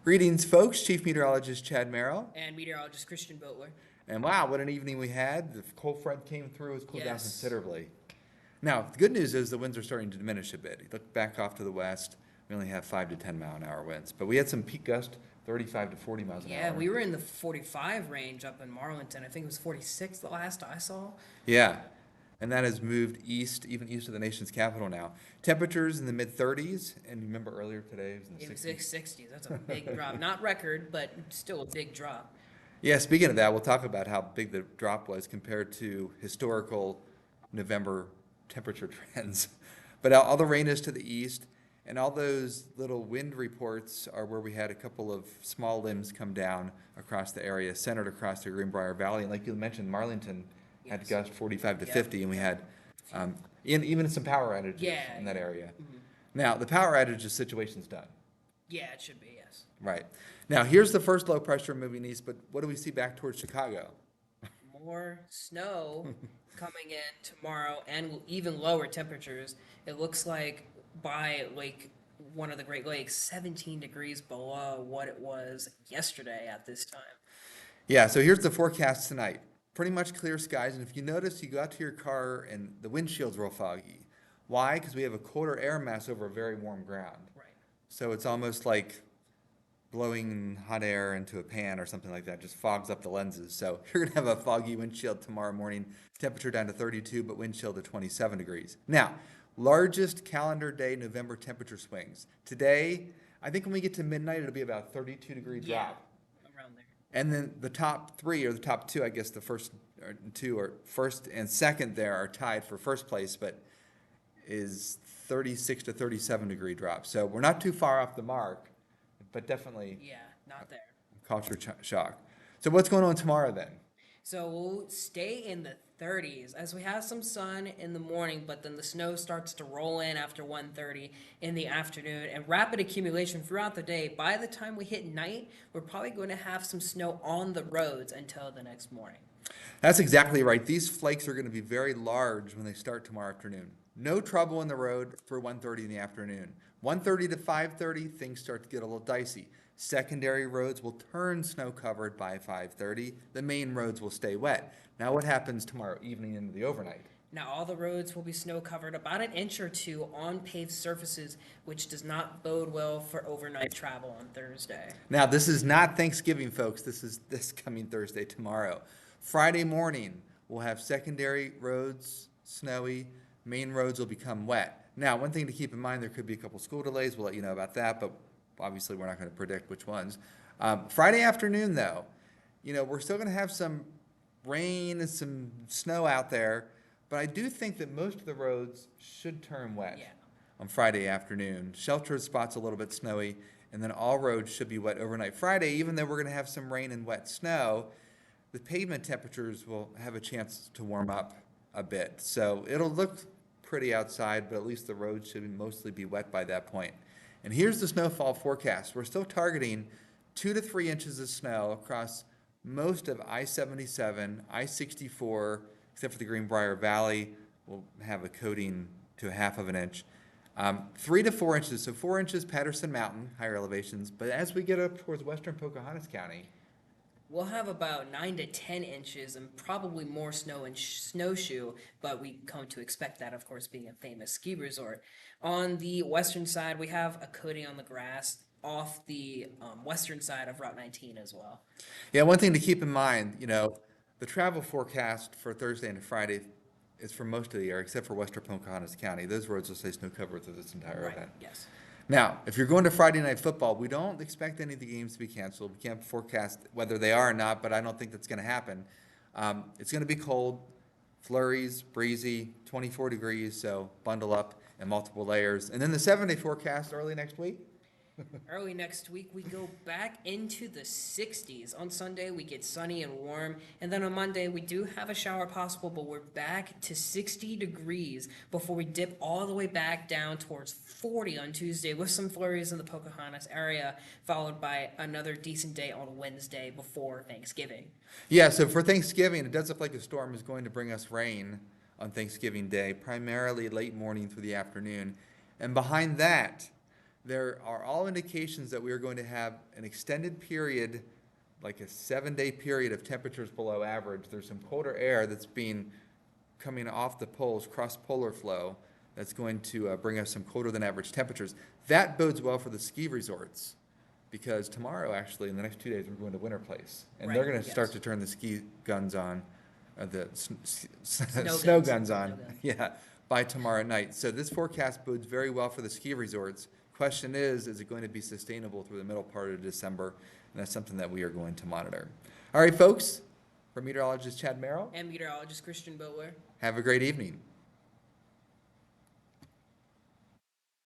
Greetings, folks. Chief Meteorologist Chad Merrill. And meteorologist Christian Boatler. And wow, what an evening we had. The cold front came through. It's cooled down Yes. considerably. Now, the good news is the winds are starting to diminish a bit. You look back off to the west, we only have 5 to 10 mile an hour winds. But we had some peak gust, 35 to 40 miles an hour. Yeah, we were in the 45 range up in Marlinton. I think it was 46 the last I saw. Yeah. And that has moved east, even east of the nation's capital now. Temperatures in the mid-30s. And remember earlier today, it was in the 60s. 60s. That's a big drop. Not record, but still a big drop. Yeah, speaking of that, we'll talk about how big the drop was compared to historical November temperature trends. But all the rain is to the east, and all those little wind reports are where we had a couple of small limbs come down across the area, centered across the Greenbrier Valley. And like you mentioned, Marlinton had Yes. gust 45 to Yep. 50, and we had even some power outages Yeah, in that yeah. area. Now, the power outages situation's done. Yeah, it should be, yes. Right. Now, here's the first low pressure moving east, but what do we see back towards Chicago? More snow coming in tomorrow and even lower temperatures. It looks like by one of the Great Lakes, 17 degrees below what it was yesterday at this time. Yeah, so here's the forecast tonight. Pretty much clear skies, and if you notice, you go out to your car and the windshield's real foggy. Why? Because we have a colder air mass over a very warm ground. Right. So it's almost like blowing hot air into a pan or something like that, just fogs up the lenses. So you're gonna have a foggy windshield tomorrow morning, temperature down to 32, but wind chill to 27 degrees. Now, largest calendar day November temperature swings. Today, I think when we get to midnight, it'll be about 32-degree Yeah, drop. around there. And then the top three, or the top two, I guess the first or two, or first and second there are tied for first place, but is 36 to 37-degree drop. So we're not too far off the mark, but definitely Yeah, not there. culture shock. So what's going on tomorrow then? So we'll stay in the 30s as we have some sun in the morning, but then the snow starts to roll in after 1:30 in the afternoon and rapid accumulation throughout the day. By the time we hit night, we're probably going to have some snow on the roads until the next morning. That's exactly right. These flakes are going to be very large when they start tomorrow afternoon. No trouble in the road for 1:30 in the afternoon. 1:30 to 5:30, things start to get a little dicey. Secondary roads will turn snow covered by 5:30. The main roads will stay wet. Now what happens tomorrow evening into the overnight? Now, all the roads will be snow covered about an inch or two on paved surfaces, which does not bode well for overnight travel on Thursday. Now, this is not Thanksgiving, folks. This is this coming Thursday, tomorrow. Friday morning, we'll have secondary roads snowy. Main roads will become wet. Now, one thing to keep in mind, there could be a couple school delays. We'll let you know about that, but obviously we're not going to predict which ones. Friday afternoon, though, we're still going to have some rain and some snow out there, but I do think that most of the roads should turn wet Yeah. on Friday afternoon. Sheltered spots a little bit snowy, and then all roads should be wet overnight. Friday, even though we're going to have some rain and wet snow, the pavement temperatures will have a chance to warm up a bit. So it'll look pretty outside, but at least the roads should mostly be wet by that point. And here's the snowfall forecast. We're still targeting 2 to 3 inches of snow across most of I-77, I-64, except for the Greenbrier Valley. We'll have a coating to a half of an inch. 3 to 4 inches, so 4 inches Patterson Mountain, higher elevations. But as we get up towards western Pocahontas County, We'll have about 9 to 10 inches and probably more snow and snowshoe, but we come to expect that, of course, being a famous ski resort. On the western side, we have a coating on the grass off the western side of Route 19 as well. yeah, one thing to keep in mind, the travel forecast for Thursday and Friday is for most of the year, except for western Pocahontas County. Those roads will stay snow covered through this entire event. Yes. Now, if you're going to Friday Night Football, we don't expect any of the games to be canceled. We can't forecast whether they are or not, but I don't think that's going to happen. It's going to be cold, flurries, breezy, 24 degrees, so bundle up in multiple layers. And then the 7-day forecast early next week. Early next week, we go back into the 60s. On Sunday, we get sunny and warm. And then on Monday, we do have a shower possible, but we're back to 60 degrees before we dip all the way back down towards 40 on Tuesday with some flurries in the Pocahontas area, followed by another decent day on Wednesday before Thanksgiving. Yeah, so for Thanksgiving, it does look like a storm is going to bring us rain on Thanksgiving Day, primarily late morning through the afternoon. And behind that, there are all indications that we are going to have an extended period, like a 7-day period of temperatures below average. There's some colder air that's coming off the poles, cross-polar flow, that's going to bring us some colder than average temperatures. That bodes well for the ski resorts, because tomorrow, actually, in the next 2 days, we're going to Winter Place. And they're Right, gonna start yes. to turn the ski guns on, the Snow snow guns. guns on, Snow guns. yeah, by tomorrow night. So this forecast bodes very well for the ski resorts. Question is it going to be sustainable through the middle part of December? And that's something that we are going to monitor. All right, folks, for meteorologist Chad Merrill, And meteorologist Christian Boatware. have a great evening.